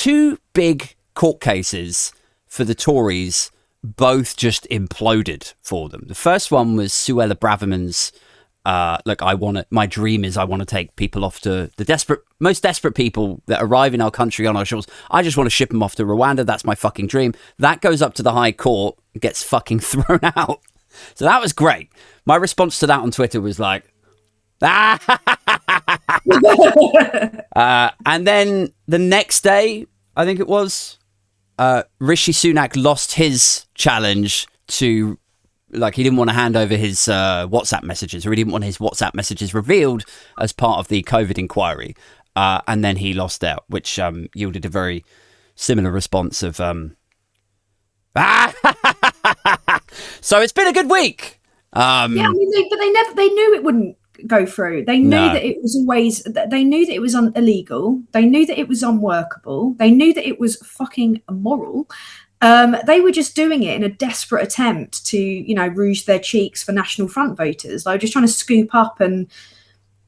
two big court cases for the Tories both just imploded for them. The first one was Suella Braverman's my dream is I want to take people off to the most desperate people that arrive in our country on our shores. I just want to ship them off to Rwanda. That's my fucking dream. That goes up to the High Court and gets fucking thrown out. So that was great. My response to that on Twitter was like, and then the next day, I think it was, Rishi Sunak lost his challenge to, like, he didn't want to hand over his WhatsApp messages, or he didn't want his WhatsApp messages revealed as part of the COVID inquiry. And then he lost out, which yielded a very similar response of, so it's been a good week. Yeah, I mean, they knew it wouldn't go through. They knew that it was they knew that it was illegal. They knew that it was unworkable. They knew that it was fucking immoral. They were just doing it in a desperate attempt to, rouge their cheeks for National Front voters. They were just trying to scoop up and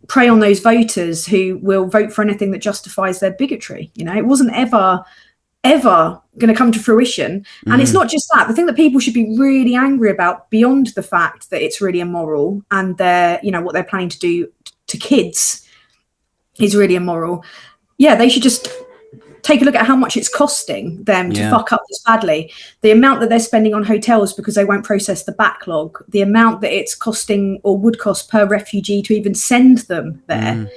prey on those voters who will vote for anything that justifies their bigotry. It wasn't ever going to come to fruition. And it's not just that. The thing that people should be really angry about, beyond the fact that it's really immoral and what they're planning to do to kids is really immoral. Yeah, they should just take a look at how much it's costing them to fuck up this badly. The amount that they're spending on hotels because they won't process the backlog, the amount that it's costing or would cost per refugee to even send them there.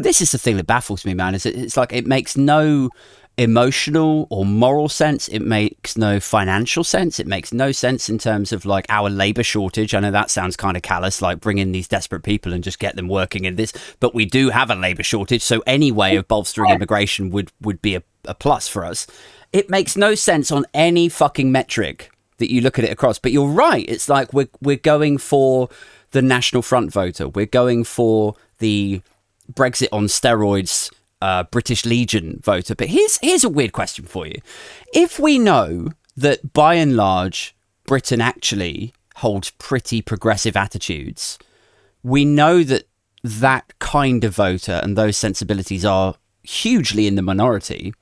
This is the thing that baffles me, man. It's like it makes no emotional or moral sense. It makes no financial sense. It makes no sense in terms of like our labor shortage. I know that sounds kind of callous, like bring in these desperate people and just get them working in this, but we do have a labor shortage, so any way of bolstering immigration would be a plus for us. It makes no sense on any fucking metric that you look at it across. But you're right, it's like we're going for the National Front voter, we're going for the Brexit on steroids British Legion voter. But here's a weird question for you. If we know that by and large Britain actually holds pretty progressive attitudes, we know that kind of voter and those sensibilities are hugely in the minority.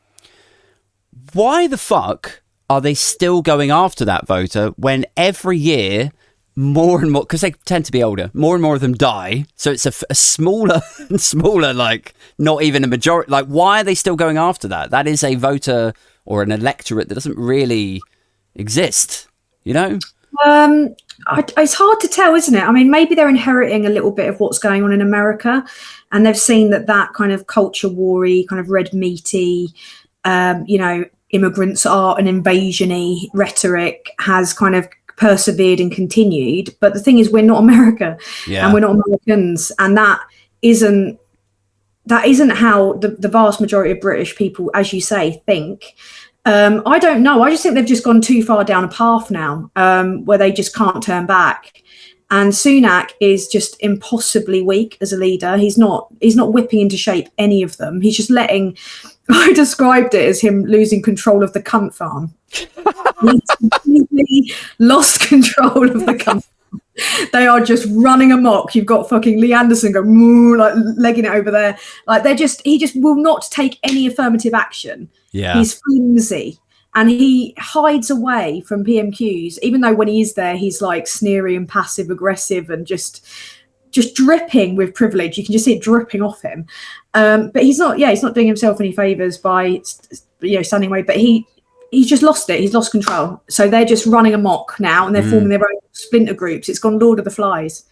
Why the fuck are they still going after that voter when every year more and more, because they tend to be older, more and more of them die, so it's a smaller and smaller, like not even a majority. Like, why are they still going after that? That is a voter or an electorate that doesn't really exist, It's hard to tell, isn't it? I mean, maybe they're inheriting a little bit of what's going on in America, and they've seen that kind of culture war-y, kind of red meaty, immigrants are an invasion-y rhetoric has kind of persevered and continued. But the thing is, we're not America, and we're not Americans, and that isn't how the vast majority of British people, as you say, think. I don't know. I just think they've just gone too far down a path now, where they just can't turn back. And Sunak is just impossibly weak as a leader. He's not whipping into shape any of them. He's just letting. I described it as him losing control of the cunt farm. He's completely lost control of the cunt farm. They are just running amok. You've got fucking Lee Anderson going moo, like legging it over there. Like he just will not take any affirmative action. Yeah. He's flimsy. And he hides away from PMQs, even though when he is there, he's like sneery and passive aggressive and just dripping with privilege. You can just see it dripping off him. But he's not doing himself any favors by, standing away. But he's just lost it. He's lost control. So they're just running amok now, and they're forming their own splinter groups. It's gone Lord of the Flies.